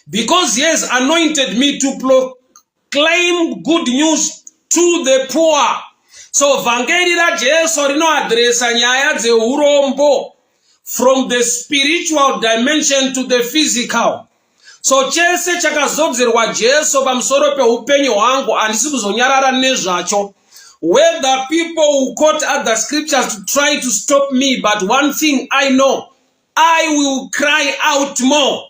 because he has anointed me to proclaim good news to the poor. So vhangeri raJesu rinoadresa nyaya dzeurombo from the spiritual dimension to the physical. So chese chakazodzerwa Jesu pamusoro peupenyu hwangu handisi kuzonyarara nezvacho. Whether people will quote other scriptures to try to stop me, but one thing I know, I will cry out more.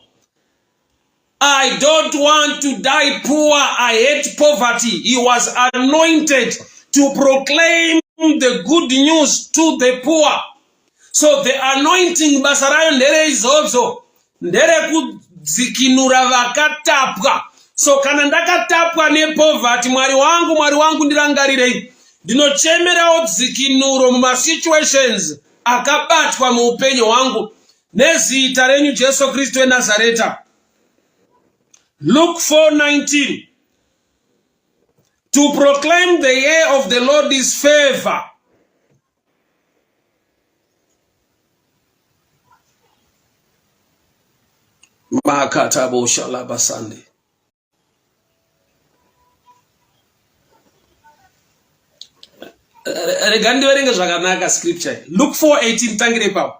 I don't want to die poor. I hate poverty. He was anointed to proclaim the good news to the poor. So the anointing basarayo ndere izobzo ndere kudzikinura vakatapwa. So kana ndakatapwa nepoverty, mwari wangu ndirangarirei. Ndinochemerawo dzikinuro muma situations akabatwa muupenyu hwangu nezita renyu Jesu Kristu weNazareta. Luke 4:19. To proclaim the year of the Lord's favor. Makatabo shalabasande. Scripture. Luke 4:18.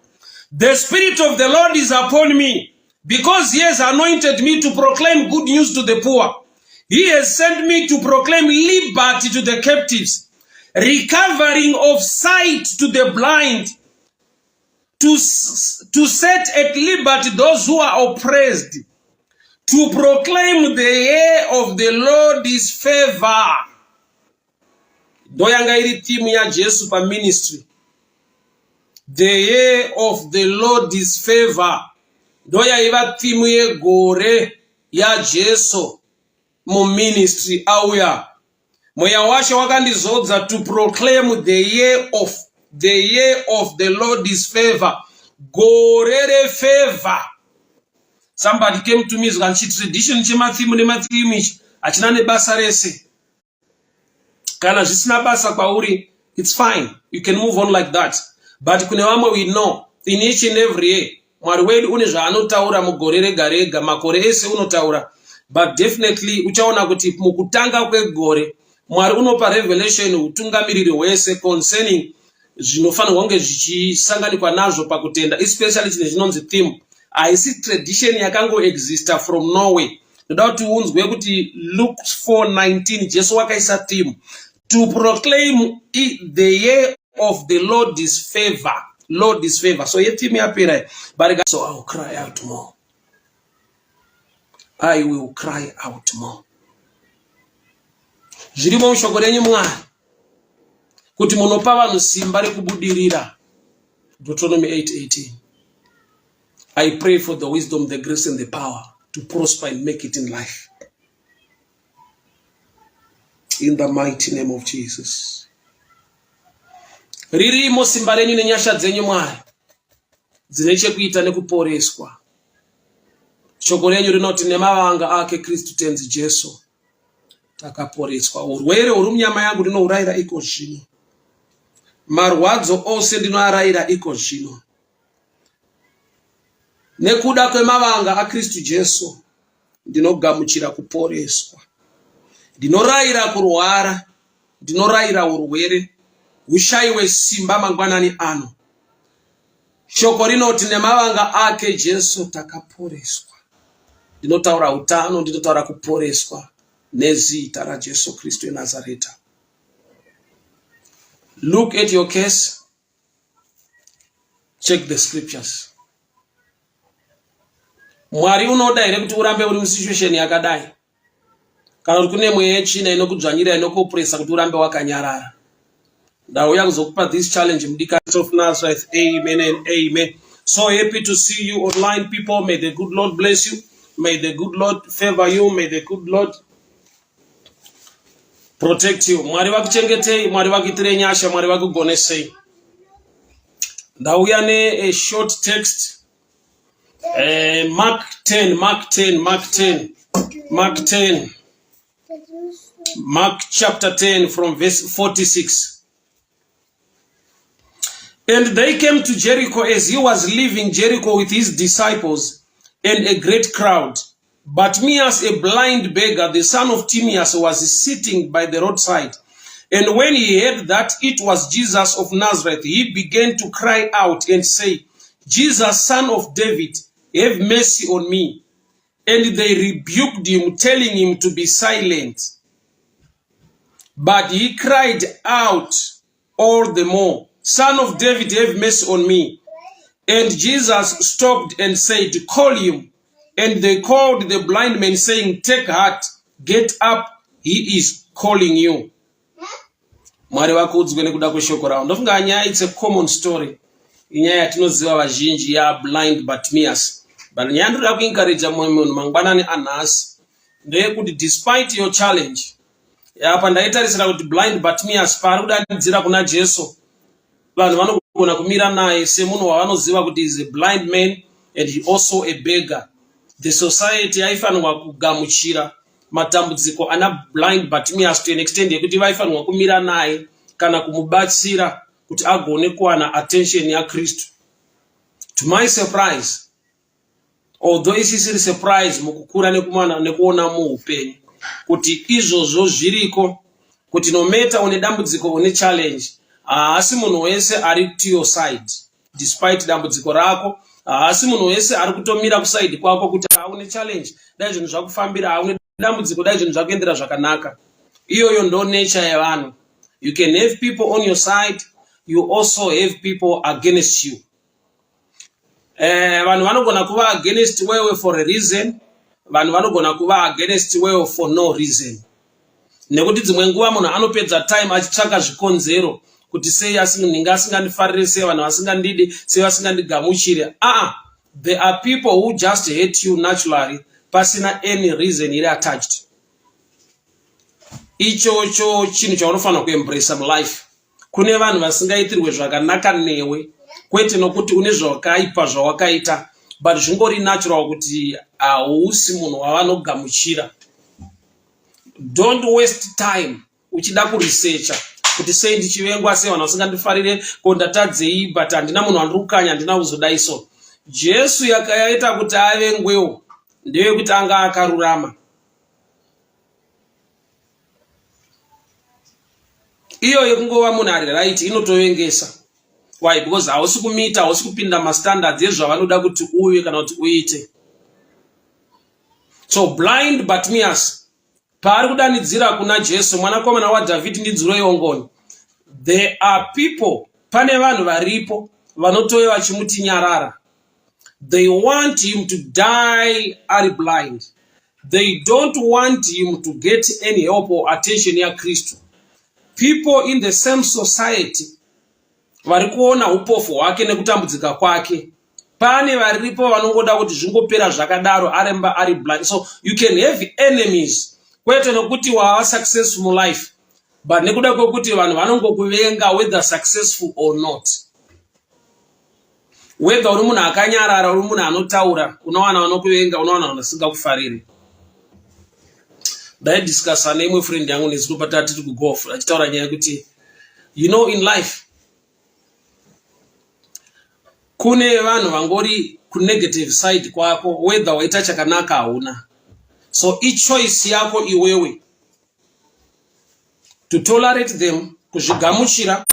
The Spirit of the Lord is upon me, because he has anointed me to proclaim good news to the poor. He has sent me to proclaim liberty to the captives, recovering of sight to the blind, to set at liberty those who are oppressed, to proclaim the year of the Lord's favor. Doyanga iri theme ya Jesu pa ministry. The year of the Lord's favor. Doya iva theme ye gore ya Jesu mu ministry auya. Moya washe wakandizodza to proclaim the year of the Lord's favor. Gorere favor. Somebody came to me and she tradition chema theme ne matheme achina ne basa rese. Kana zvisina basa kwauri, it's fine. You can move on like that. But kune vamwe we know in each and every year Mwari wedu une zvaanotaura mugore rega rega, makore ese unotaura. But definitely uchaona kuti mukutanga kwegore Mwari unopa revelation utungamiriri wese concerning zvinofanirwa kunge zvichisanganikwa nazvo pakutenda, especially chine chinonzi theme. Haisi tradition yakango exista from Norway. Ndoda kuti unzwe kuti Luke 4:19 Jesu wakaisa theme to proclaim the year of the Lord's favor. Lord's favor. So ye theme yapera. So I will cry out more. I will cry out more. Zvirimo mushoko renyu Mwari kuti munopa vanhu simba rekubudirira. Deuteronomy 8:18. I pray for the wisdom, the grace and the power to prosper and make it in life. In the mighty name of Jesus. Ririmo simba renyu nenyasha dzenyu Mwari dzine chekuita nekuporeswa. Shoko renyu rinoti nemavanga ake Kristu tenzi Jesu takaporeswa. Urwere huri munyama yangu ndinourayira iko zvino. Marwadzo ose ndinoarayira iko zvino. Nekuda kwemavanga aKristu Jesu ndinogamuchira kuporeswa. Ndinorayira kurwara, ndinorayira urwere, ushayiwe simba mangwanani ano. Shoko rinoti nemavanga ake Jesu takaporeswa. Ndinotaura utano, ndinotaura kuporeswa nezita raJesu Kristu weNazareta. Look at your case. Check the scriptures. Mwari unoda here kuti urambe uri musituation yakadai. Kana uri kune mweya yechina inokudzvanyira inokupresa kuti urambe wakanyarara. Ndauya kuzokupa this challenge mudikani of Nazareth. Amen and amen. So happy to see you online, people. May the good Lord bless you. May the good Lord favor you. May the good Lord protect you. Mwari vakuchengetei, Mwari vakuitire nyasha, Mwari vakugonesei. Ndauya ne a short text. Mark chapter 10 from verse 46. And they came to Jericho as he was leaving Jericho with his disciples and a great crowd. Bartimaeus, a blind beggar, the son of Timaeus, was sitting by the roadside. And when he heard that it was Jesus of Nazareth, he began to cry out and say, Jesus, son of David, have mercy on me. And they rebuked him, telling him to be silent. But he cried out all the more, Son of David, have mercy on me. And Jesus stopped and said, call him. And they called the blind man, saying, take heart, get up, he is calling you. It's a common story. Inyaya tinoziva vazhinji ya blind Bartimaeus. But nyandira kuencourage munhu mangwanani anhasi ndeyekuti despite your challenge apa ndaitarisira kuti blind Bartimaeus paari kudanidzira kuna Jesu vanhu vanogona kumira naye semunhu wavanoziva kuti is a blind man and he also a beggar. The society yaifanirwa kugamuchira matambudziko ana blind Bartimaeus to an extent yekuti vaifanirwa kumira naye kana kumubatsira kuti agone kuwana attention ya Kristu. To my surprise, although isisiri surprise mukukura nekuona muupenyu kuti izvozvo zviriko, kuti no matter une dambudziko une challenge, asi munhu wese ari to your side despite dambudziko rako, asi munhu wese ari kutomira kuside kwako kuti une challenge, dai zvinhu zvakufambira, une dambudziko, dai zvinhu zvakuendera zvakanaka. Iyoyo ndo nature yevanhu. You can have people on your side, you also have people against you. Vanhu vanogona kuva against wewe for a reason, vanhu vanogona kuva against wewe for no reason. Nekuti dzimwe nguva munhu anopedza time achitsvaka zvikonzero kuti sei ninga asingandifarire, sei vanhu vasingandidi, sei vasingandigamuchire. There are people who just hate you naturally pasina any reason iri attached. Ichocho chinhu chaunofanira kuembrace mulife. Kune vanhu vasingaitirwe zvakanaka newe, kwete nokuti une zvakaipa zvawakaita, but zvingori natural kuti hausi munhu wavanogamuchira. Don't waste time uchida kuresearcha kuti sei ndichivengwa, sei vanhu vasingandifarire, ko ndatadzei, but handina munhu andiri kukanya, handina kuzodaiso. Jesu yakaita kuti avengwewo ndeyekuti anga akarurama. Iyo yekungova munhu ari right inotovengesa. Why? Because hausi kumita, hausi kupinda mastandards ezvavanoda kuti uye kana kuti uite. So blind Bartimaeus paari kudanidzira kuna Jesu, mwanakomana waDhavhidhi, ndinzwirei yongoni. There are people, pane vanhu varipo vanotove vachimuti nyarara. They want him to die ari blind. They don't want him to get any help or attention ya Kristu. People in the same society vari kuona upofu hwake nekutambudzika kwake. Pane varipo vanongoda kuti zvingopera zvakadaro aremba ari blind. So you can have enemies, kwete nokuti wava successful mu life, but nekuda kwekuti vanhu vanongokuvenga whether successful or not. Whether uri munhu akanyarara, uri munhu anotaura, unowana vanokuvenga, unowana vanhu vasingakufariri. Ndaidiscussa neimwe friend yangu nezuro patati tiri kugolf, achitaura nyaya yekuti you know in life kune vanhu vangori kunegative side kwako, whether waita chakanaka hauna. So ichoice yako iwewe to tolerate them, kuzvigamuchira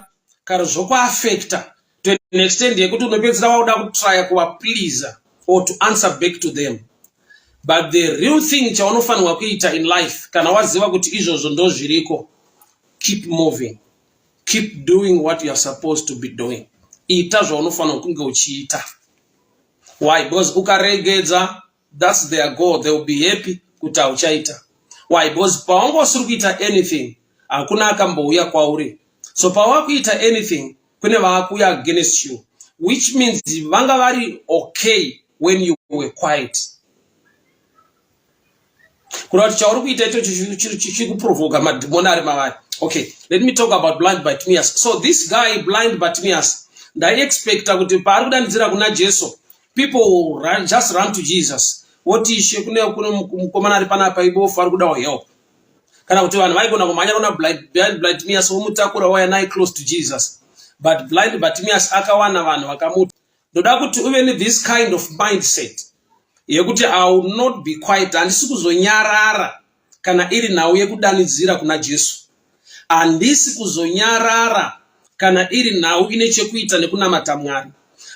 kana zvokuaffecta to an extent yekuti unopedzera wauda kutrya kuvaplisa or to answer back to them. But the real thing chaunofanirwa kuita in life, kana waziva kuti izvozvo ndo zviriko, keep moving, keep doing what you are supposed to be doing. Ita zvaunofanirwa kunge uchiita. Why? Because ukaregedza, that's their goal, they will be happy kuti hauchaita. Why? Because pawangu usiri kuita anything, hakuna akambouya kwauri. So pawakuita anything, kune vaakuya against you, which means vanga vari okay when you were quiet. Kurati chauri kuita icho chichikuprovoka madhimoni ari mavari. Okay, let me talk about blind Bartimaeus. So this guy blind Bartimaeus, ndai expecta kuti paari kudanidzira kuna Jesu, people will just run to Jesus. What is she kune mukomana ari panapa ibofu ari kuda help. Kana kuti vanhu vaigona kumhanya kuna blind Bartimaeus vomutakura waya naye close to Jesus. But blind Bartimaeus akawana vanhu vakamuta. Ndoda kuti uve ne this kind of mindset yekuti I will not be quiet, handisi kuzonyarara kana iri nhau yekudanidzira kuna Jesu. Handisi kuzonyarara kana iri nhau ine chekuita nekunamata Mwari.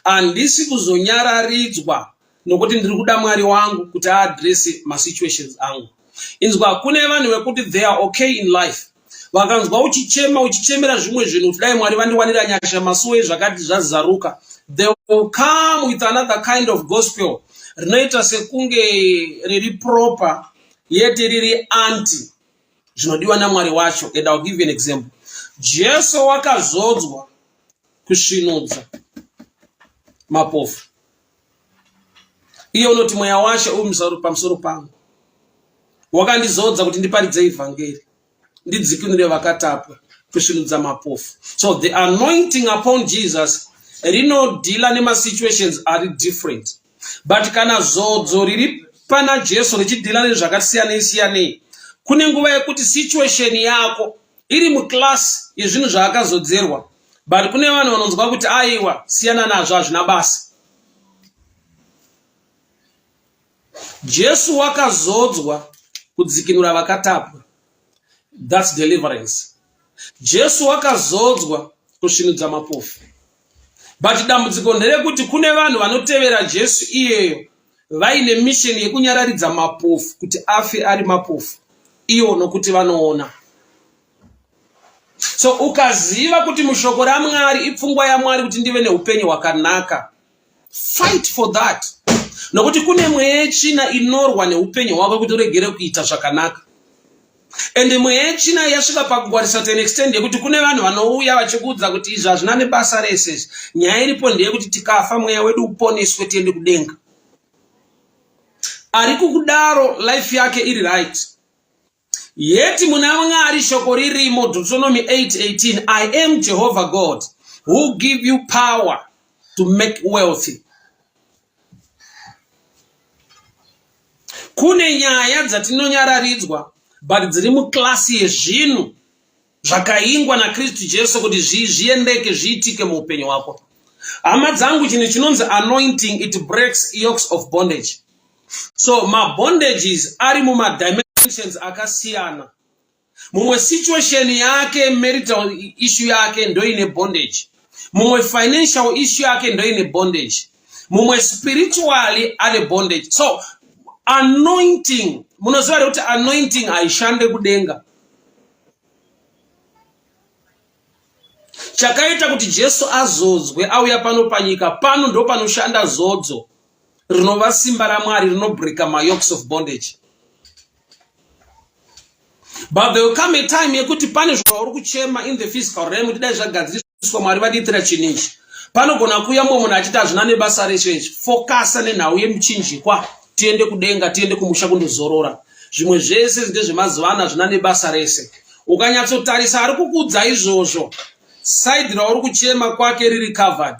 Handisi kuzonyararidzwa nokuti ndiri kuda Mwari wangu kuti aadrese masituations angu. Inzwa kune vanhu vekuti they are okay in life. Vakanzwa uchichemera zvimwe zvinhu kudai Mwari vandiwanira nyasha masuwe zvakati zvazaruka. They will come with another kind of gospel. Rinoita sekunge riri proper yete riri anti zvinodiwa naMwari wacho. And I'll give you an example. Jesu wakazodzwa kusvinudza mapofu. Iye unoti mweya washe uri pamusoro pangu. Wakandizodza kuti ndiparidze evhangeri, ndidzikinure vakatapwa, kusvinudza mapofu. So the anointing upon Jesus rinodhila nemasituations are different. But kana zodzo riri pana Jesu richidhila nezvakasiyana-siyana, kune nguva yekuti situation yako iri muklasi yezvinhu zvaakazodzerwa, but kune vanhu vanonzwa kuti aiwa siyana nazvo hazvina basa. Jesu wakazodzwa kudzikinura vakatapwa. That's deliverance. Jesu wakazodzwa kusvinudza mapofu. But dambudziko nderekuti kune vanhu vanotevera Jesu iyeyo vaine mission yekunyararidza mapofu kuti afe ari mapofu iwo nokuti vanoona. So ukaziva kuti mushoko raMwari ipfungwa yaMwari kuti ndive neupenyu hwakanaka, fight for that. Nokuti kune mweya yechina inorwa neupenyu hwako kuti uregere kuita zvakanaka. And mweya yechina yasvika pakungwarisa to an extent yekuti kune vanhu vanouya vachikuudza kuti izvi hazvina nebasa rese. Nyaya iripo ndeyekuti tikafa mweya wedu uponeswe tiende kudenga. Ari kukudaro life yake iri right. Yeti muna Mwari shoko ririmo Deuteronomy 8:18, I am Jehovah God who give you power to make wealthy. Kune nyaya dzatinonyararidzwa but dziri muklasi yezvinhu zvakaingwa naKristu Jesu kuti zviendeke zviitike muupenyu hwako. Hama dzangu, chinhu chinonzi anointing, it breaks yokes of bondage. So mabondages ari mumadimensions akasiyana. Mumwe situation yake, marital issue yake ndoine bondage. Mumwe financial issue yake ndoine bondage. Mumwe spiritually ane bondage. So anointing, munoziva kuti anointing haishande kudenga. Chakaita kuti Jesu azodzwe auya pano panyika, pano ndo panoshanda zodzo rinova simba raMwari rinobreka mayokes of bondage. But there will come a time yekuti pane zvauri kuchema in the physical realm kuti dai zvagadziriswa Mwari vaditira chinichi. Panogona kuuya mumwe munhu achiti hazvina nebasa rechechi. Focusa nenhau yemuchinjikwa, tiende kudenga, tiende kumusha kundozorora. Zvimwe zvese ndezvemazuva ano hazvina nebasa rese. Ukanyatsotarisa ari kukudza izvozvo, side rauri kuchema kwake riri covered.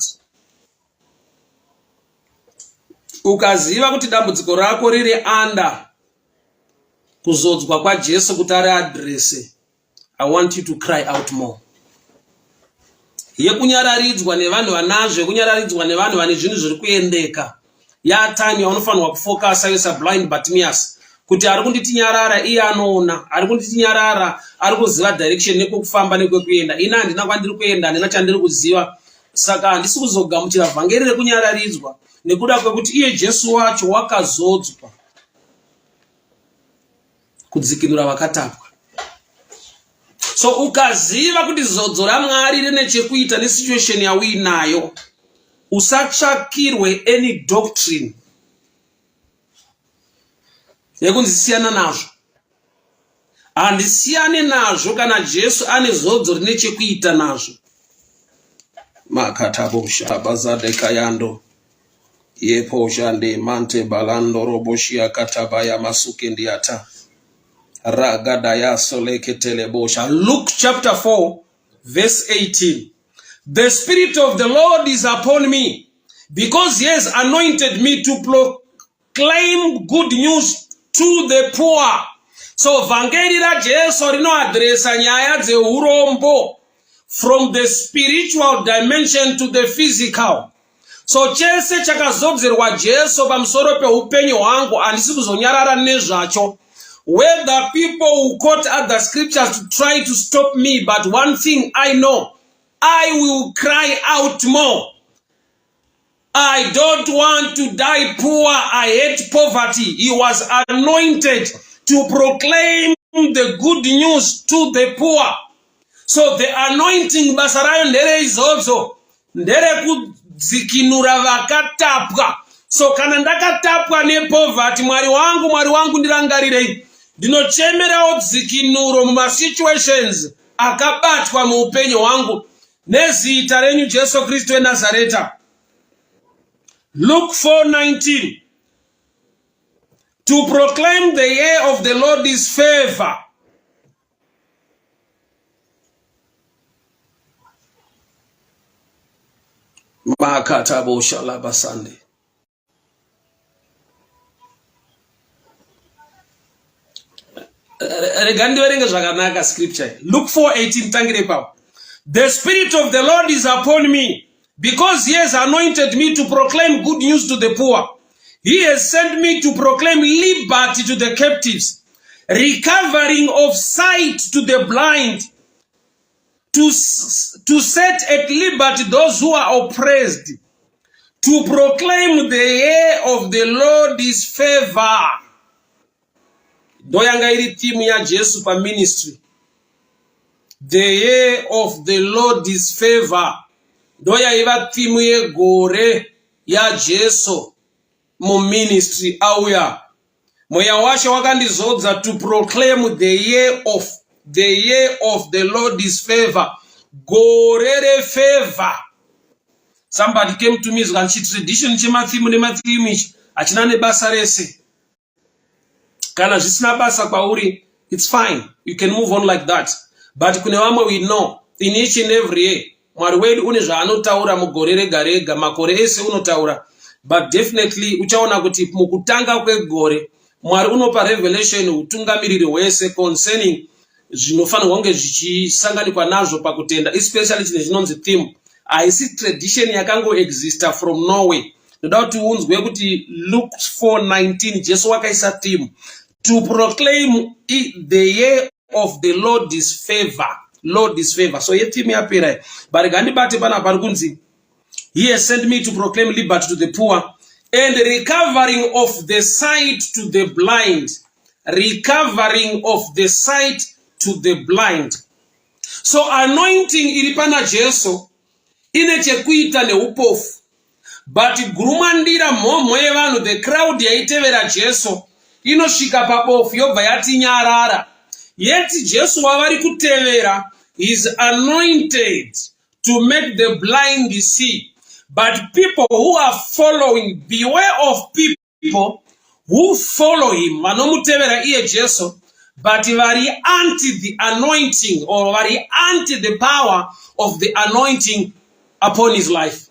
Ukaziva kuti dambudziko rako riri under kuzodzwa kwaJesu kuti ari adrese, I want you to cry out more. Yekunyararidzwa nevanhu vanazvo, kunyararidzwa nevanhu vane zvinhu zviri kuendeka. Yatani unofanirwa kufocusa yosa blind Bartimaeus kuti ari kunditi nyarara iye anoona, ari kunditi nyarara ari kuziva direction nekufamba nekwekuenda. Ina handina kwandiri kuenda, handina chandiri kuziva. Saka handisi kuzogamuchira vhangeri rekunyararidzwa nekuda kwekuti iye Jesu wacho wakazodzwa kudzikinura vakatapwa. So ukaziva kuti zodzo raMwari rine chekuita nesituation yauinayo, usatsvakirwe any doctrine yekunzisiyana nazvo. Handisiyane nazvo kana Jesu ane zodzo rine chekuita nazvo. Makatabosha bazadeka yando yeposha nde mante balando roboshia katabaya masuke ndiata ragada ya soleke telebosha. Luke chapter 4 verse 18. The Spirit of the Lord is upon me, because he has anointed me to proclaim good news to the poor. So vangeli ra Jesu rinoadresa nyaya dzeurombo from the spiritual dimension to the physical. So chese chakazobzerwa Jesu pamusoro peupenyu hwangu handisi kuzonyarara nezvacho. Whether people who quote other scriptures to try to stop me, but one thing I know, I will cry out more. I don't want to die poor. I hate poverty. He was anointed to proclaim the good news to the poor. So the anointing basarayo ndere izobzo ndere kudzikinura vakatapwa. So kana ndakatapwa nepoverty, mwari wangu ndirangarirei. Ndinochemerawo dzikinuro muma situations akabatwa muupenyu hwangu nezita renyu Jesu Kristu weNazareta. Luke 4:19. To proclaim the year of the Lord's favor. Makatabo shalabasande. Scripture. Luke 4:18 tangire pao. The Spirit of the Lord is upon me, because he has anointed me to proclaim good news to the poor. He has sent me to proclaim liberty to the captives, recovering of sight to the blind, to set at liberty those who are oppressed, to proclaim the year of the Lord's favor. Doyanga iri timu ya Jesu pa ministry. The year of the Lord's favor. Doya iva timu ye gore ya Jesu mu ministry auya. Moya washe wakandizodza to proclaim the year of the Lord's favor. Gorere favor. Somebody came to me zganchi tradition chemathimu nemathimu achina nebasa rese. Kana zvisina basa kwauri, it's fine. You can move on like that. But kune vamwe we know in each and every year Mwari wedu une zvaanotaura mugore rega rega, makore ese unotaura. But definitely uchaona kuti mukutanga kwegore Mwari unopa revelation utungamiriri wese concerning zvinofanirwa kunge zvichisanganikwa nazvo pakutenda, especially chine chinonzi theme. Haisi tradition yakango exista from Norway. Ndoda kuti unzwe kuti Luke 4:19 Jesu wakaisa theme to proclaim the year of the Lord's favor. Lord's favor. So ye theme yapera. But gandibate pana parikunzi. He has sent me to proclaim liberty to the poor and recovering of the sight to the blind. Recovering of the sight to the blind. So anointing iripana Jesu ine chekuita neupofu. But grumandira mhomo yevanhu, the crowd yaitevera Jesu inosvika pabofu yobva yati nyarara. Yet Jesu wavari kutevera is anointed to make the blind see. But people who are following, beware of people who follow him, vanomutevera iye Jesu, but vari anti the anointing or vari anti the power of the anointing upon his life.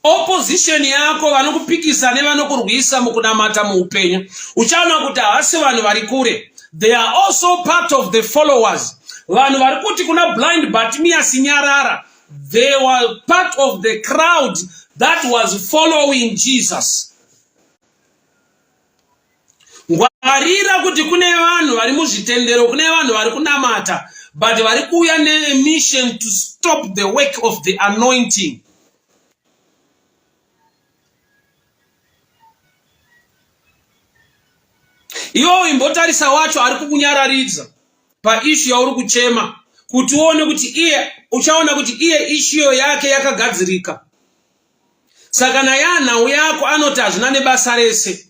Opposition yako vanokupikisa nevanokurwisa mukunamata muupenyu. Uchaona kuti havasi vanhu vari kure. They are also part of the followers. Vanhu vari kuti kuna blind Bartimaeus nyarara. They were part of the crowd that was following Jesus. Ngwarira kuti kune vanhu vari muzvitendero, kune vanhu vari kunamata, but vari kuuya ne-mission to stop the work of the anointing. Iwo imbotarisa wacho ari kukunyararidza pa issue yauri kuchema kuti uone kuti iye uchaona kuti iye issue yake yakagadzirika. Saka na yana yako anoti hazvina nebasa rese.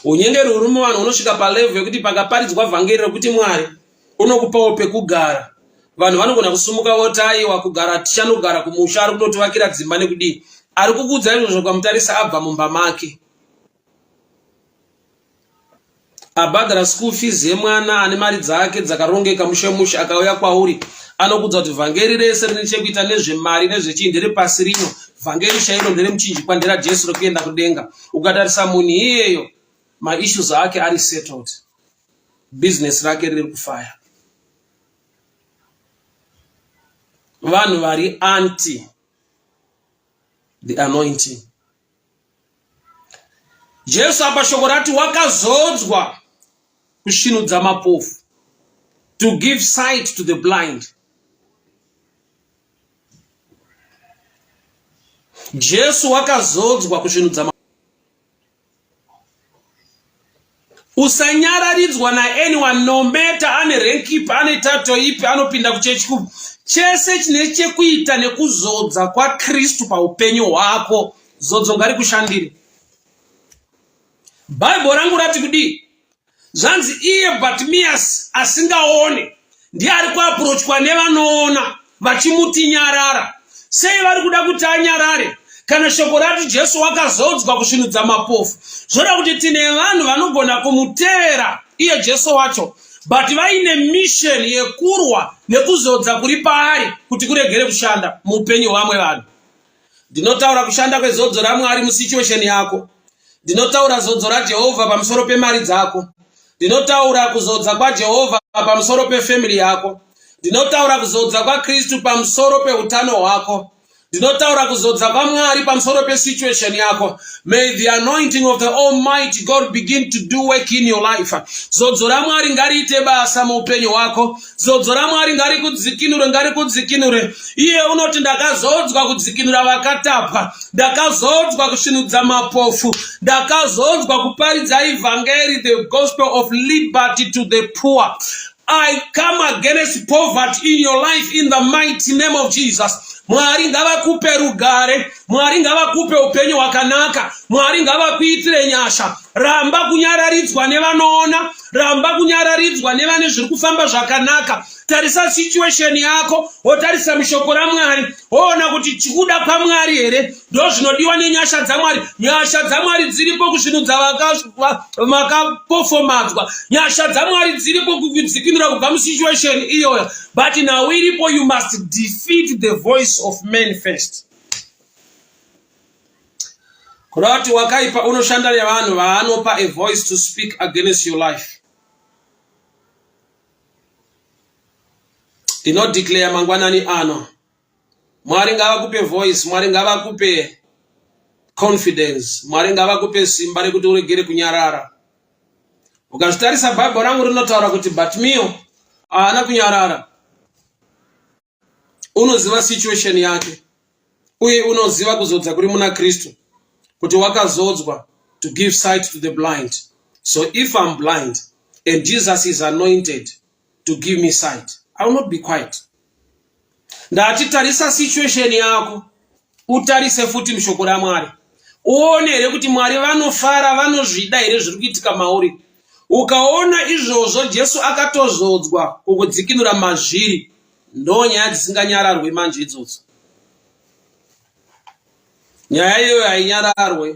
Unyengeri uri muvanhu unosvika pa level yekuti pakaparidzwa vhangeri rekuti Mwari unokupawo pekugara. Vanhu vanogona kusumuka voti aiwa kugara tichanogara kumusha, ari kutotivakira dzimba nekudii. Ari kukuudza izvozvo kwamutarisa abva mumba make. Abhadhara school fees yemwana ane mari dzake dzakarongeka mushe akauya kwauri anokudza kuti vhangeri rese rine chekuita nezvemari nezvechii ndere pasi rino, vhangeri shairo ndere muchinjikwa ndera Jesu rokuenda kudenga. Ukatarisa munhu iyeyo maissues ake ari settled, business rake riri kufaya. vanhu vari anti the anointing. Jesu apa shoko rati wakazodzwa kusvinudza mapofu, to give sight to the blind. Jesu wakazodzwa kusvinudza mapofu. Usanyararidzwa na anyone, no matter ane rank ipi, ane title ipi, anopinda kuchechi kupi. Chese chine chekuita nekuzodza kwa Kristu paupenyu hwako, zodzo ngarikushandire. Bible rangu rati kudi, zvanzi iye Bartimaeus asingaone ndiye ari kuapproachwa nevanoona vachimuti nyarara. Sei vari kuda kuti anyarare? Kana shoko rati Jesu wakazodzwa kusvinudza mapofu, zvoda kuti tine vanhu vanogona kumutevera iye Jesu wacho, but vaine mission yekurwa nekuzodza kuri paari kuti kuregere kushanda muupenyu hwamwe vanhu. Ndinotaura kushanda kwezodzo raMwari musituation yako. Ndinotaura zodzo raJehovha pamusoro pemari dzako. Ndinotaura kuzodza kwaJehovha pamusoro pefamily yako. Ndinotaura kuzodza kwaKristu pamusoro peutano hwako. Ndinotaura kuzodza kwaMwari pamusoro pesituation yako. May the anointing of the Almighty God begin to do work in your life. Zodzo raMwari ngariite basa muupenyu hwako. Zodzo raMwari ngarikudzikinure. Iye unoti ndakazodzwa kudzikinura vakatapwa, ndakazodzwa kusvinudza mapofu, ndakazodzwa kuparidza evangeli, the gospel of liberty to the poor. I come against poverty in your life in the mighty name of Jesus. Mwari ngavakupe rugare, Mwari ngavakupe upenyu hwakanaka, Mwari ngavakuitire nyasha. Ramba kunyararidzwa nevanoona, ramba kunyararidzwa nevane zviri kufamba zvakanaka. Tarisa situation yako, wotarisa mishoko raMwari, woona kuti chikuda kwaMwari here ndo zvinodiwa nenyasha dzaMwari. Nyasha dzaMwari dziripo kusvinudza vakapofomadzwa. Nyasha dzaMwari dziripo kudzikinura kubva musituation iyoyo. But now iripo, you must defeat the voice of men first. Kurati wakaipa unoshanda nevanhu vaanopa a voice to speak against your life. Did declare mangwanani ano. Mwari ngavakupe voice, Mwari ngavakupe confidence, Mwari ngavakupe simba rekuti uregere kunyarara. Ukazvitarisa Bible rangu rinotaura kuti Bartimaeus haana kunyarara. Unoziva situation yake, uye unoziva kuzodza kuri muna Kristu, kuti wakazodzwa to give sight to the blind. So if I'm blind and Jesus is anointed to give me sight, I will not be quiet. Ndachitarisa situation yako, utarise futi mshoko raMwari. Uone here kuti Mwari vanofara, vanozvida here zviri kuitika mauri. Ukaona izvozvo Jesu akatozodzwa kukudzikinura mazviri, ndo nyaya dzisinganyararwe manje idzodzo. Nyaya iyoyo hainyararwe.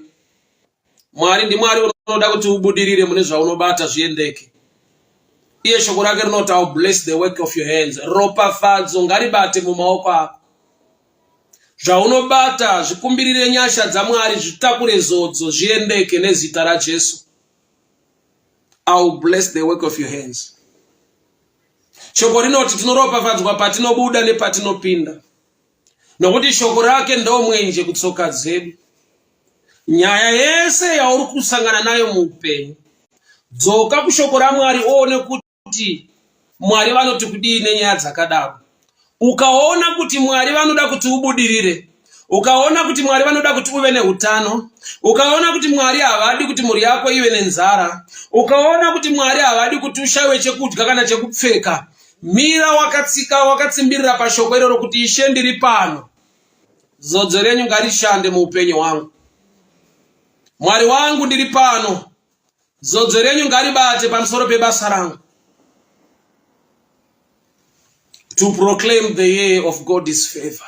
Mwari ndiMwari unoda kuti ubudirire mune zvaunobata zviendeke. Iye shoko rake rinoti, I'll bless the work of your hands. Ropafadzo ngaribate mumaoko ako. Zvaunobata zvikumbirire nyasha dzaMwari, zvitakure zodzo zviendeke nezita raJesu. I'll bless the work of your hands. Shoko rinoti tinoropafadzwa patinobuda nepatinopinda. Nokuti shoko rake ndo mwenje kutsoka dzedu. Nyaya yese yauri kusangana nayo muupenyu, dzoka kushoko raMwari uone kuti Mwari vanoti kudii nenyaya dzakadaro. Ukaona kuti Mwari vanoda kuti ubudirire, ukaona kuti Mwari vanoda kuti uve neutano, ukaona kuti Mwari havadi kuti mhuri yako ive nenzara, ukaona kuti Mwari havadi kuti ushayiwe chekudya kana chekupfeka, mira wakatsika wakatsimbirira pashoko iroro kuti Ishe ndiri pano. Zodzo renyu ngarishande muupenyu hwangu. Mwari wangu ndiri pano. Zodzo renyu ngaribate pamusoro pebasa rangu. To proclaim the year of God's favor.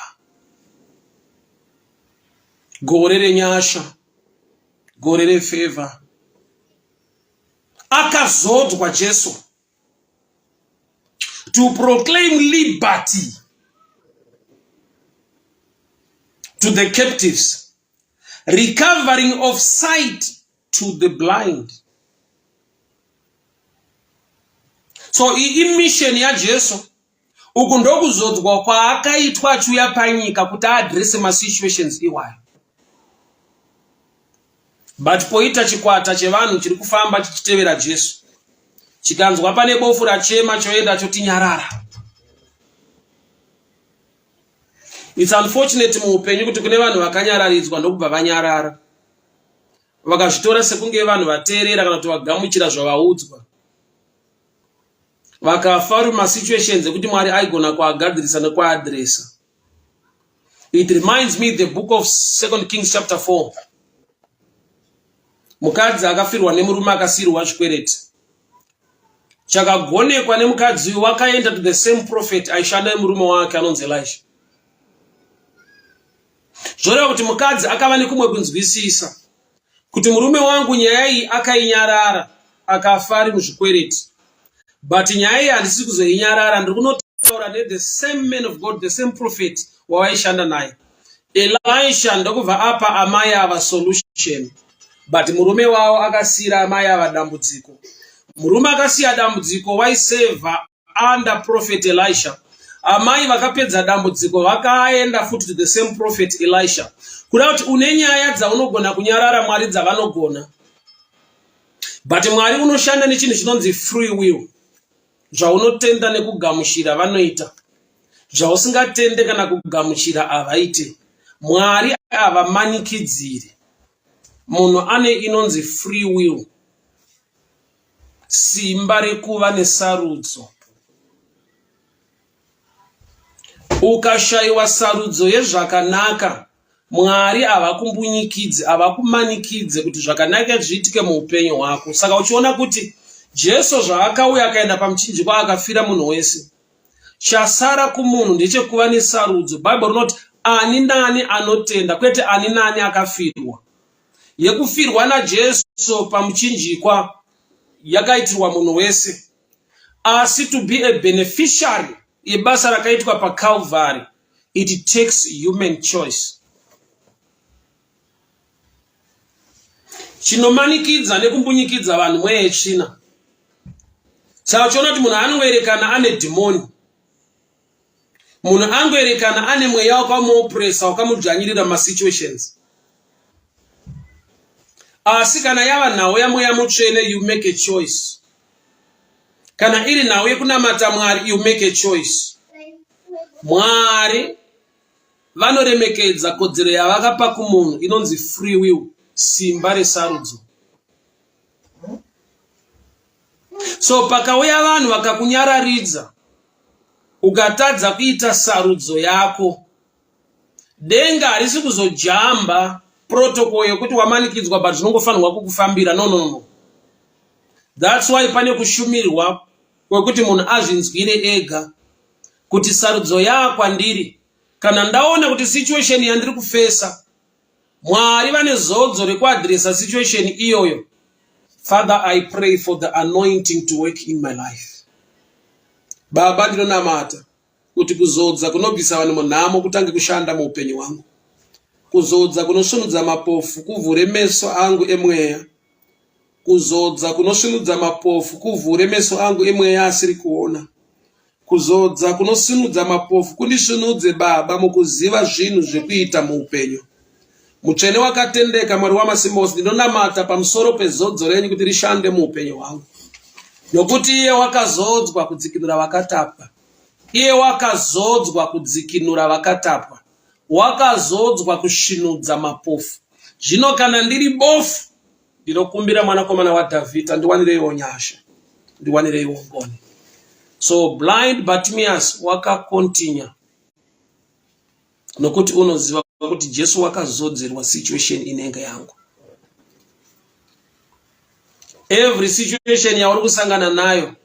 Gorere nyasha, gorere favor. Akazodwa Jesu. To proclaim liberty to the captives, recovering of sight to the blind. So in mission ya Jesu, Uku ndokuzodzwa kwaakaitwa achiuya panyika kuti aadrese masituations iwayo. But poita chikwata chevanhu chiri kufamba chichitevera Jesu, chikanzwa pane bofu rachema choenda choti nyarara. It's unfortunate muupenyu kuti kune vanhu vakanyararidzwa ndokubva vanyarara, vakazvitora sekunge vanhu vateerera kana kuti vagamuchira zvavaudzwa, vakafa vari masituations ekuti Mwari aigona kuagadzirisa nekuaadresa. It reminds me the book of 2 Kings chapter 4. Mukadzi akafirwa nemurume akasiyirwa chikwereti. Chakagonekwa nemukadzi uyu wakaenda to the same prophet aishanda nemurume wake anonzi Elisha. Zvoreva kuti mukadzi akava nekumwe kunzwisisa kuti murume wangu nyaya iyi akainyarara akafa ari muzvikwereti. But nyaya iyi handisi kuzoinyarara, ndiri kunotaura the same man of God, the same prophet wawaishanda naye. Elisha ndokubva apa amai ava solution. But murume wavo akasiyira amai ava dambudziko. Murume akasiya dambudziko waiseva under prophet Elisha. Amai vakapedza dambudziko vakaenda futi to the same prophet Elisha. Kuda kuti une nyaya dzaunogona kunyarara Mwari dzavanogona. But Mwari unoshanda nechinhu chinonzi free will. Zvaunotenda nekugamuchira vanoita. Zvausingatende kana kugamuchira avaite. Mwari avamanikidzire. Munhu ane inonzi free will. Simba rekuva nesarudzo. Ukashayiwa sarudzo yezvakanaka, Mwari avakumbunyikidze, avakumanikidze kuti zvakanaka zviitike muupenyu hwako. Saka uchiona kuti Jesu zvaakauya akaenda pamuchinjikwa akafira munhu wese. Chasara kumunhu ndechekuva nesarudzo. Bible rinoti ani nani anotenda, kwete ani nani akafirwa. Yekufirwa naJesu pamuchinjikwa yakaitirwa munhu wese. Asi to be a beneficiary ibasa rakaitwa pa Calvary, it takes human choice. Chinomanikidza nekumbunyikidza vanhu mweya yechina. Saka uchiona kuti munhu anoerekana ane demoni. Munhu angoerekana ane mweya wakamuopresa, wakamudzvanyirira masituations. Asi kana yava nhau yamweya mutsvene, you make a choice. Kana iri nhau yekunamata Mwari, you make a choice. Mwari vanoremekedza kodzero yavakapa kumunhu inonzi free will, simba resarudzo. So pakauya vanhu vakakunyararidza, ukatadza kuita sarudzo yako, denga harisi kuzojamba protocol yokuti wamanikidzwa but zvinongofanirwa kukufambira. No. That's why pane kushumirwa kwekuti munhu azvinzwire ega kuti sarudzo yako ndiri. Kana ndaona kuti situation yandiri kufesa, Mwari vane zodzo rekuadresa situation iyoyo. Father, I pray for the anointing to work in my life. Baba ndinonamata kuti kuzodza kunobvisa vanhu munhamo kutange kushanda muupenyu hwangu. Kuzodza kunosvinudza mapofu kuvhure meso angu emweya. Kuzodza kunosvinudza mapofu kuvhure meso angu emweya asiri kuona. Kuzodza kunosvinudza mapofu kundisvinudze Baba mukuziva zvinhu zvekuita muupenyu. Mutsvene wakatendeka, Mwari wamasimba ose, ndinonamata pamusoro pezodzo renyu kuti rishande muupenyu hwangu. Nokuti iye wakazodzwa kudzikinura vakatapwa. Iye wakazodzwa kudzikinura vakatapwa. Wakazodzwa kusvinudza mapofu. Zvino kana ndiri bofu, ndinokumbira mwanakomana waDhavhidha, ndiwanireiwo nyasha, ndiwanireiwo ngoni. So blind Bartimaeus wakakontinya nokuti unoziva kuti Jesu wakazodzerwa situation inenge yangu. Every situation yauri kusangana nayo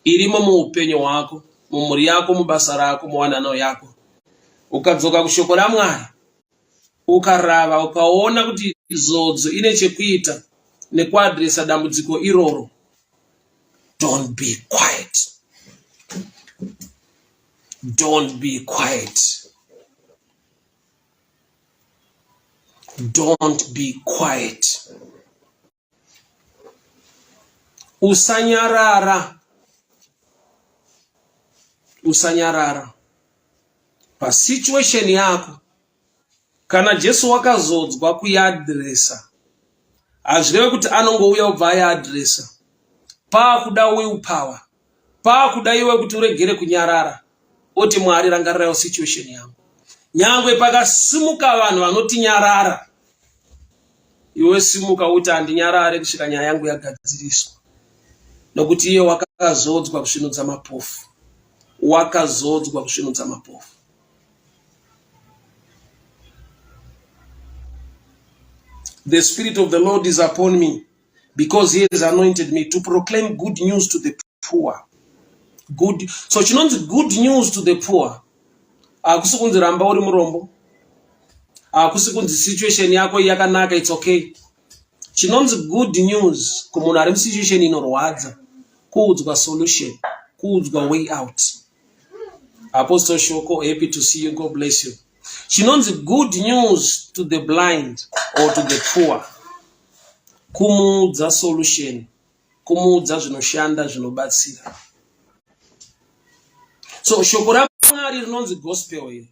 irimo muupenyu hwako, mumhuri yako, mubasa rako, muwanano yako, ukadzoka kushoko raMwari ukarava ukaona kuti zodzo ine chekuita nekuadresa dambudziko iroro, don't be quiet. Don't be quiet. Don't be quiet. Usanyarara. usanyarara pasituation yako. Kana Jesu wakazodzwa kuiadresa, hazvireve kuti anongouya kubva aiadresa paakuda willpower, paakuda iwe kuti uregere kunyarara, oti Mwari rangarirawo situation yangu. Nyangwe pakasimuka vanhu vanoti nyarara, iwe simuka uti handinyarare kusvika nyaya yangu yagadziriswa, nokuti iye wakazodzwa kusvinudza mapofu, wakazodzwa kusvinudza mapofu. The Spirit of the Lord is upon me, because he has anointed me to proclaim good news to the poor. Good. So chinonzi good news to the poor. Akusi kunzi ramba uri murombo. Akusi kunzi situation yako yakanaka, it's okay. Chinonzi good news kumunhu ari situation inorwadza, kuudzwa solution, kuudzwa way out. Apostle Shoko, happy to see you. God bless you. Chinonzi good news to the blind or to the poor. Kumuudza solution, kumuudza zvinoshanda zvinobatsira. So shoko raMwari rinonzi gospel here.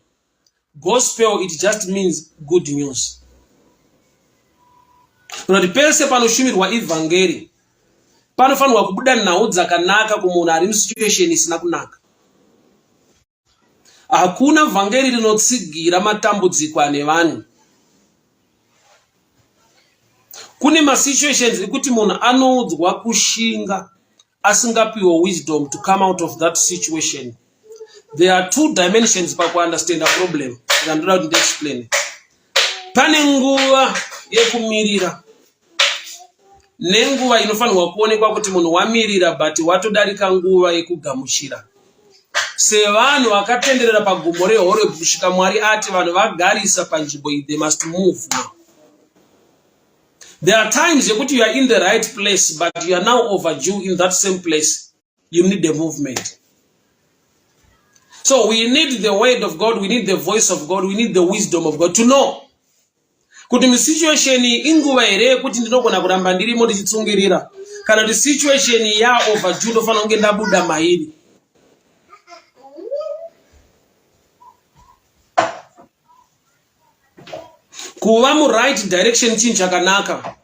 Gospel, it just means good news. Kuti pese panoshumirwa evangeli, panofanirwa kubuda nhau dzakanaka kumunhu ari musituation isina kunaka. Hakuna vhangeri rinotsigira matambudziko ane vanhu. Kune masituations ekuti munhu anoudzwa kushinga asingapiwe wisdom to come out of that situation. There are two dimensions pakuunderstand a problem. Ndandoda kuti explain. Pane nguva yekumirira nenguva inofanirwa kuonekwa kuti munhu wamirira but watodarika nguva yekugamuchira. Sevanhu vakatenderera pagomo reHorebhi kusvika Mwari ati vanhu vagarisa panzvimbo iyi, they must move now. There are times yekuti you are in the right place but you are now overdue in that same place. You need the movement. So we need the word of God, we need the voice of God, we need the wisdom of God to know kuti musituation inguva here kuti ndinogona kuramba ndirimo ndichitsungirira, kana kuti situation ya overdue ndofanira kunge ndabuda mairi. Kuva mu right direction chinhu chakanaka,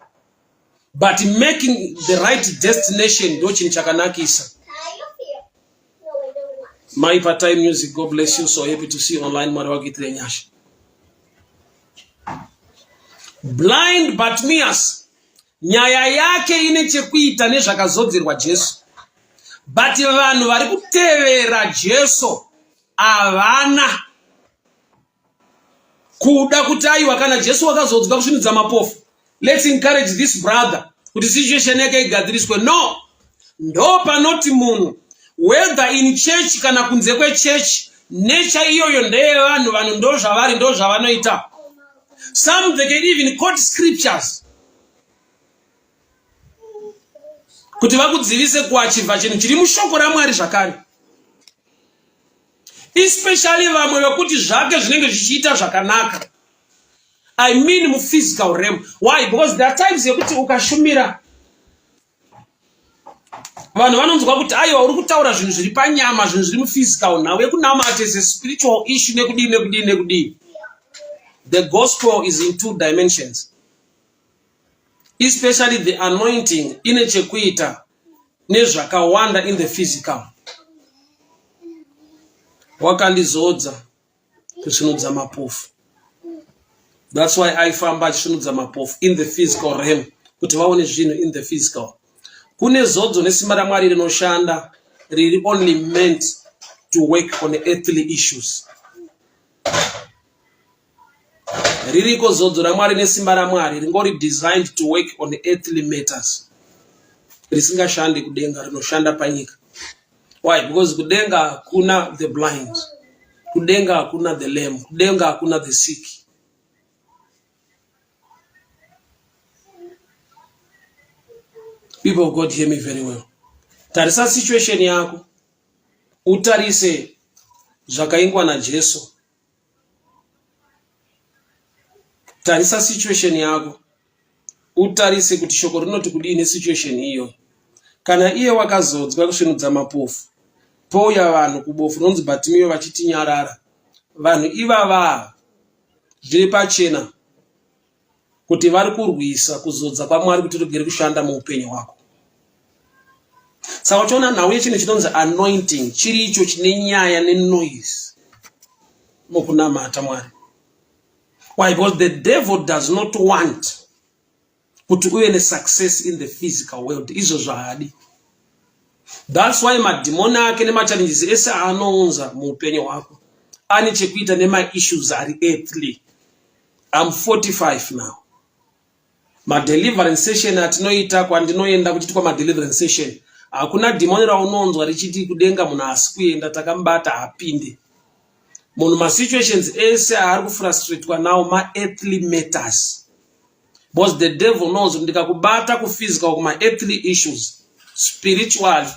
but making the right destination ndo chinhu chakanakisa. My part-time music, God bless you. So happy to see you online. Blind Bartimaeus, nyaya yake ine chekuita nezvakazodzerwa Jesu, but vanhu vari kutevera Jesu havana kuda kuti aiwa kana Jesu wakazodzwa kusvinudza mapofu. Let's encourage this brother kuti situation yake igadziriswe. No, ndo panoti munhu whether in church kana kunze kwechurch, nature iyoyo ndeye vanhu, vanhu ndo zvavari, ndo zvavanoita. Some they can even quote scriptures kuti vakudzivise kuachivha chinhu chiri mushoko raMwari zvakare, especially vamwe vekuti zvake zvinenge zvichiita zvakanaka. I mean mu physical realm. Why? Because there are times yekuti ukashumira vanhu vanonzwa kuti aiwa uri kutaura zvinhu zviri panyama, zvinhu zviri muphysical. Now yekunamata is a spiritual issue nekudii. The gospel is in two dimensions, especially the anointing ine chekuita nezvakawanda in the physical. Wakandizodza kusvinudza mapofu. That's why yaifamba achisvinudza mapofu in the physical realm, kuti vaone zvinhu in the physical. Kune zodzo nesimba raMwari rinoshanda riri only meant to work on earthly issues. Ririko zodzo raMwari nesimba raMwari ringori designed to work on earthly matters. Risingashandi kudenga, rinoshanda panyika. Why? Because kudenga kuna the blind, kudenga kuna the lame, kudenga kuna the sick. People of God, hear me very well. Tarisa situation yako, utarise zvakaingwa na Jesu. Tarisa situation yako, utarise kuti shoko rinoti kudii ne situation iyo. Kana iye wakazodzwa kusvinudza mapofu, pouya vanhu kubofu rinonzi Bhatimiyo vachiti nyarara. Vanhu ivava zviri pachena kuti vari kurwisa kuzodza kwaMwari kuti tigere kushanda muupenyu hwako. Saka uchiona nhau yechinhu chinonzi anointing chiri icho chine nyaya nenoise mukunamata Mwari. Why? Because the devil does not want kuti uve nesuccess in the physical world. Izvo zvaadi. That's why madhimoni ake nemachallenges ese anounza muupenyu hwako ane chekuita nema-issues ari earthly. I'm 45 now. Deliverance session atinoita kwandinoenda kuchitwa madeliverance session, hakuna dhimoni raunonzwa richiti kudenga munhu asi kuenda takambata hapinde. Munhu masituations ese ari kufrustratwa nawo ma-earthly matters. Because the devil knows kuti ndikakubata kuphysical kuma-earthly issues, spiritually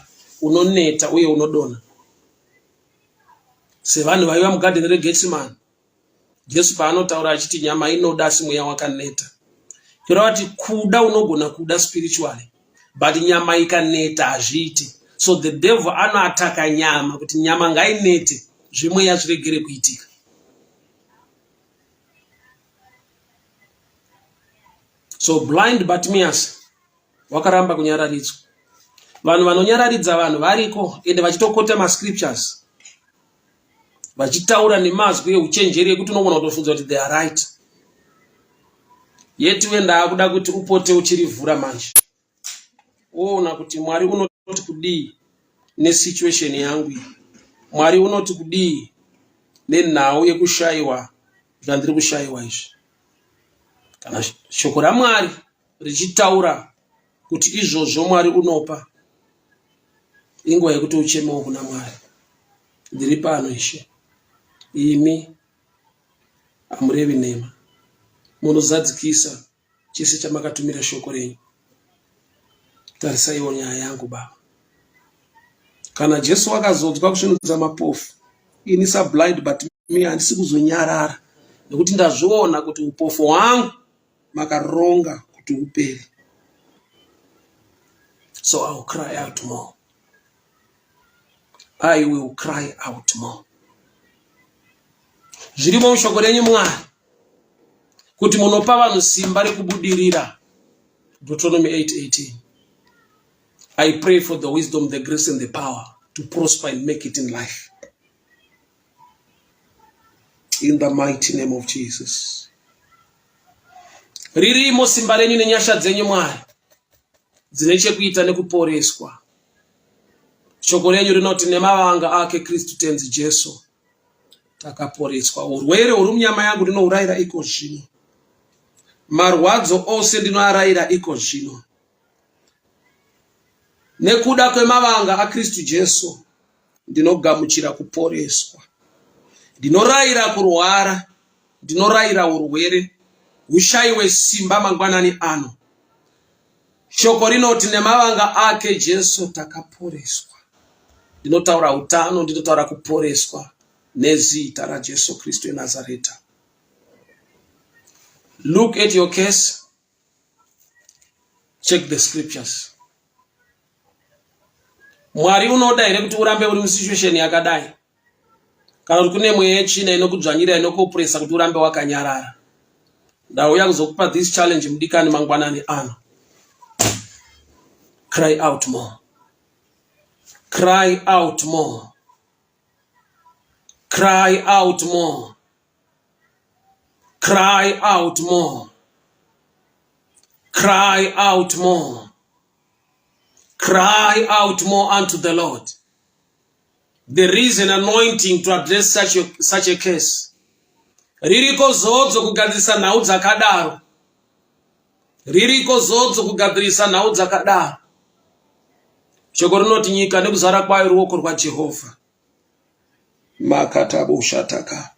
unoneta uye unodona. Sevanhu vaiva mugadheni reGetsemani, Jesu paanotaura achiti nyama inoda asi mweya wakaneta. Kureva kuti kuda unogona kuda spiritually, but nyama ikaneta hazviiti. So the devil anoataka nyama kuti nyama ngainete zvimweya zviregere kuitika. So blind Bartimaeus wakaramba kunyararidzwa. Vanhu vanonyararidza vanhu variko ende vachitokota mascriptures, vachitaura nemazwi euchenjeri ekuti unogona kutofunza kuti they are right. Yeti wenda kuda kuti upote uchirivhura manje. Oona kuti Mwari unoti kudii nesituation yangu iyi. Mwari unoti kudii nenhau yekushayiwa zvandiri kushayiwa izvi. Kana shoko raMwari richitaura kuti izvozvo Mwari unopa, inguva yekuti uchemewo kuna Mwari. Ndiri pano Ishe, imi hamurevi nhema, munozadzikisa chese chamakatumira shoko renyu. Tarisaiwo nyaya yangu Baba. Kana Jesu akazodzwa kusvinudza mapofu, ini blind Bartimaeus handisi kuzonyarara, nekuti ndazviona kuti upofu hwangu makaronga kuti upere. So I will cry out more. I will cry out more. Zvirimo mushoko renyu Mwari kuti munopa vanhu simba rekubudirira. Deuteronomy 8:18. I pray for the wisdom, the grace and the power to prosper and make it in life. In the mighty name of Jesus. Ririmo simba renyu nenyasha dzenyu Mwari dzine chekuita nekuporeswa. Shoko renyu rinoti nemavanga ake Kristu tenzi Jesu takaporeswa. Urwere huri munyama yangu ndinourayira iko zvino. Marwadzo ose ndinoarayira iko zvino. Nekuda kwemavanga aKristu Jesu ndinogamuchira kuporeswa. Ndinorayira kurwara, ndinorayira urwere hushayiwe simba mangwanani ano. Shoko rinoti nemavanga ake Jesu takaporeswa. Ndinotaura utano, ndinotaura kuporeswa nezita raJesu Kristu eNazareta. Look at your case. Check the scriptures. Mwari unoda here kuti urambe uri musituation yakadai? Kana kuti kune mweya yetsvina inokudzvanyira inokupresa kuti urambe wakanyarara? Ndauya kuzokupa this challenge mudikani mangwanani ano. Cry out more. Cry out more. Cry out more. Cry out more. Cry out more. Cry out more unto the Lord. There is an anointing to address such a case. Ririko zodzo kugadzirisa nhau dzakadaro. Ririko zodzo kugadzirisa nhau dzakadaro. Shoko rinoti nyika nekuzara kwayo ruoko rwaJehovha. Makatabo shataka.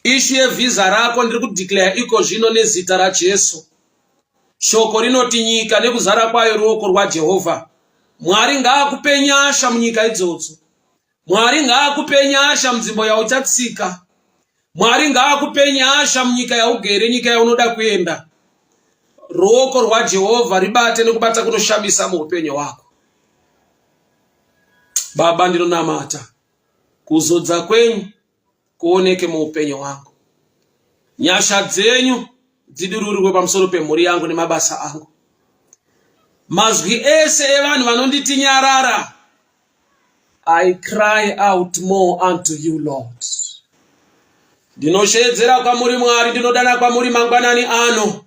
Ishu yevhiza rako ndiri kudeclare iko zvino nezita raJesu. Shoko rinoti nyika nekuzara kwayo ruoko rwaJehovha. Mwari ngaakupe nyasha munyika idzodzo. Mwari ngaakupe nyasha munzvimbo yauchatsika. Mwari ngaakupe nyasha munyika yaugere, nyika yaunoda kuenda. Ruoko rwaJehovha ribate nekubata kunoshamisa muupenyu hwako. Baba ndinonamata kuzodza kwenyu kuoneke muupenyu wangu. Nyasha dzenyu dzidururirwe pamusoro pemhuri yangu nemabasa angu. Mazwi ese evanhu vanonditi nyarara, I cry out more unto you, Lord. Ndinoshedzera kwamuri Mwari, ndinodana kwamuri mangwanani ano.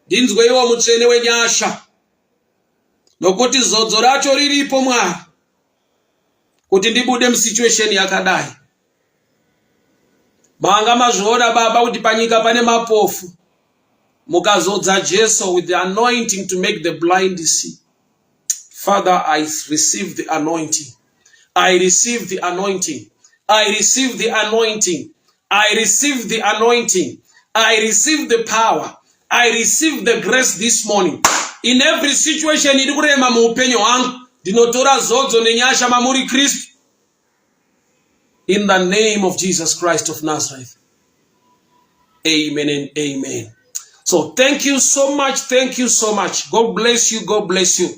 Ndinzweiwo mutsvene wenyasha. Nokuti zodzo racho riripo Mwari, kuti ndibude musituation yakadai. Manga mazviona Baba kuti panyika pane mapofu. Mukazodza Jesu with the anointing to make the blind see. Father, I receive the anointing. I receive the anointing. I receive the anointing. I receive the anointing. I receive the power. I receive the grace this morning. In every situation, irikurema muupenyu wangu, ndinotora zodzo nenyasha mamuri Kristu. In the name of Jesus Christ of Nazareth. Amen and amen. So thank you so much. Thank you so much. God bless you. God bless you.